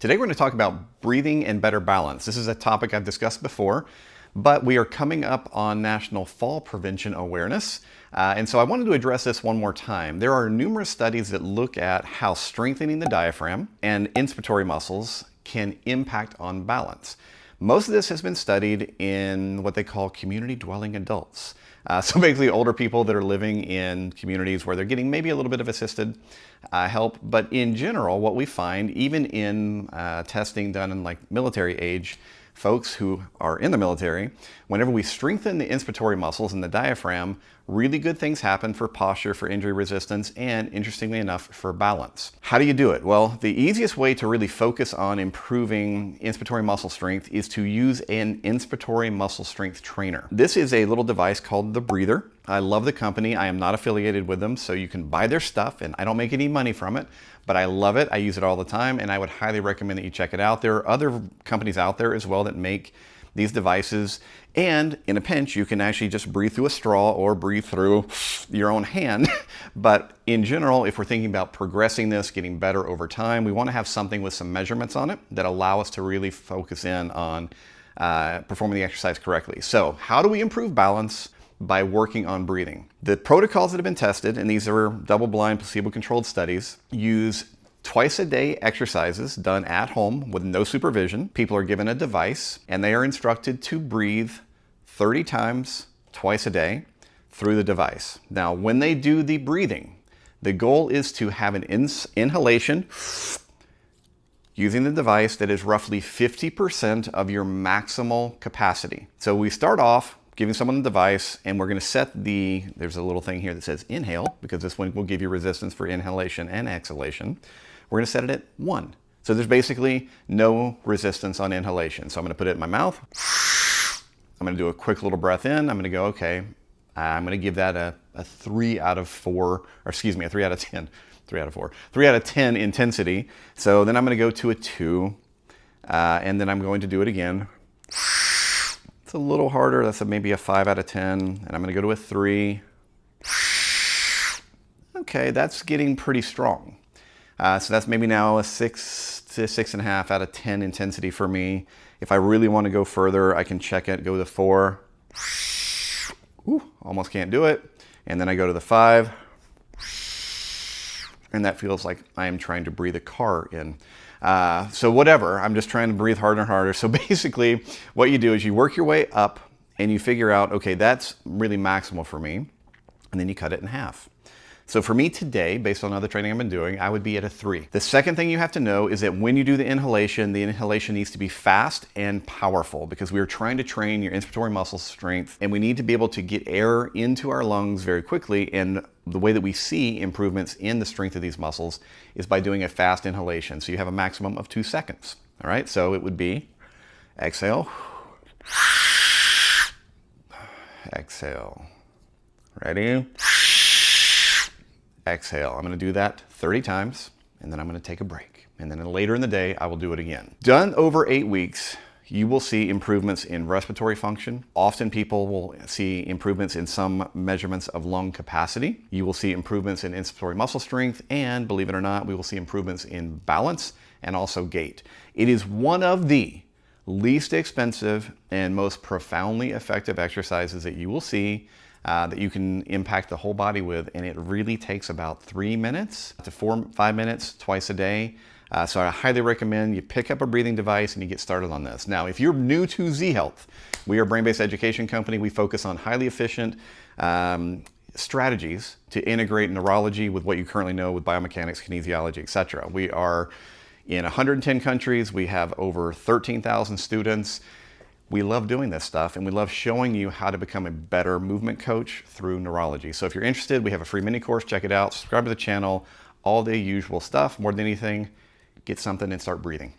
Today we're going to talk about breathing and better balance. This is a topic I've discussed before, but we are coming up on National Fall Prevention Awareness. And so I wanted to address this one more time. There are numerous studies that look at how strengthening the diaphragm and inspiratory muscles can impact on balance. Most of this has been studied in what they call community dwelling adults. So basically older people that are living in communities where they're getting maybe a little bit of assisted help. But in general, what we find, even in testing done in like military age folks who are in the military, whenever we strengthen the inspiratory muscles and the diaphragm, really good things happen for posture, for injury resistance, and interestingly enough, for balance. How do you do it? Well, the easiest way to really focus on improving inspiratory muscle strength is to use an inspiratory muscle strength trainer. This is a little device called the Breather. I love the company. I am not affiliated with them, so you can buy their stuff, and I don't make any money from it, but I love it. I use it all the time, and I would highly recommend that you check it out. There are other companies out there as well that make these devices, and in a pinch, you can actually just breathe through a straw or breathe through your own hand. But in general, if we're thinking about progressing this, getting better over time, we want to have something with some measurements on it that allow us to really focus in on performing the exercise correctly. So how do we improve balance? By working on breathing. The protocols that have been tested, and these are double-blind, placebo-controlled studies, use twice-a-day exercises done at home with no supervision. People are given a device, and they are instructed to breathe 30 times twice a day through the device. Now, when they do the breathing, the goal is to have an inhalation using the device that is roughly 50% of your maximal capacity. So we start off giving someone the device, and we're going to set there's a little thing here that says inhale, because this one will give you resistance for inhalation and exhalation. We're going to set it at 1. So there's basically no resistance on inhalation. So I'm going to put it in my mouth. I'm going to do a quick little breath in. I'm going to go, okay, I'm going to give that a 3 out of 4, or excuse me, a 3 out of 10. 3 out of 4. 3 out of 10 intensity. So then I'm going to go to a 2, and then I'm going to do it again. It's a little harder. That's maybe a 5 out of 10. And I'm going to go to a 3. Okay, that's getting pretty strong. So that's maybe now a 6 to 6.5 out of 10 intensity for me. If I really want to go further, I can check it, go to 4. Ooh, almost can't do it. And then I go to the 5. And that feels like I am trying to breathe a car in. So whatever, I'm just trying to breathe harder and harder. So basically what you do is you work your way up and you figure out, okay, that's really maximal for me. And then you cut it in half. So for me today, based on other training I've been doing, I would be at a 3. The second thing you have to know is that when you do the inhalation needs to be fast and powerful, because we are trying to train your inspiratory muscle strength, and we need to be able to get air into our lungs very quickly. And the way that we see improvements in the strength of these muscles is by doing a fast inhalation. So you have a maximum of 2 seconds. All right, so it would be exhale, exhale, ready? Exhale. I'm going to do that 30 times, and then I'm going to take a break. And then later in the day, I will do it again. Done over 8 weeks, you will see improvements in respiratory function. Often people will see improvements in some measurements of lung capacity. You will see improvements in inspiratory muscle strength, and believe it or not, we will see improvements in balance and also gait. It is one of the least expensive and most profoundly effective exercises that you will see that you can impact the whole body with, and it really takes about 3 minutes to 5 minutes twice a day. So I highly recommend you pick up a breathing device and you get started on this. Now, if you're new to Z Health, we are a brain-based education company. We focus on highly efficient strategies to integrate neurology with what you currently know with biomechanics, kinesiology, etc. We are in 110 countries. We have over 13,000 students. We love doing this stuff, and we love showing you how to become a better movement coach through neurology. So if you're interested, we have a free mini course. Check it out. Subscribe to the channel. All the usual stuff. More than anything, get something and start breathing.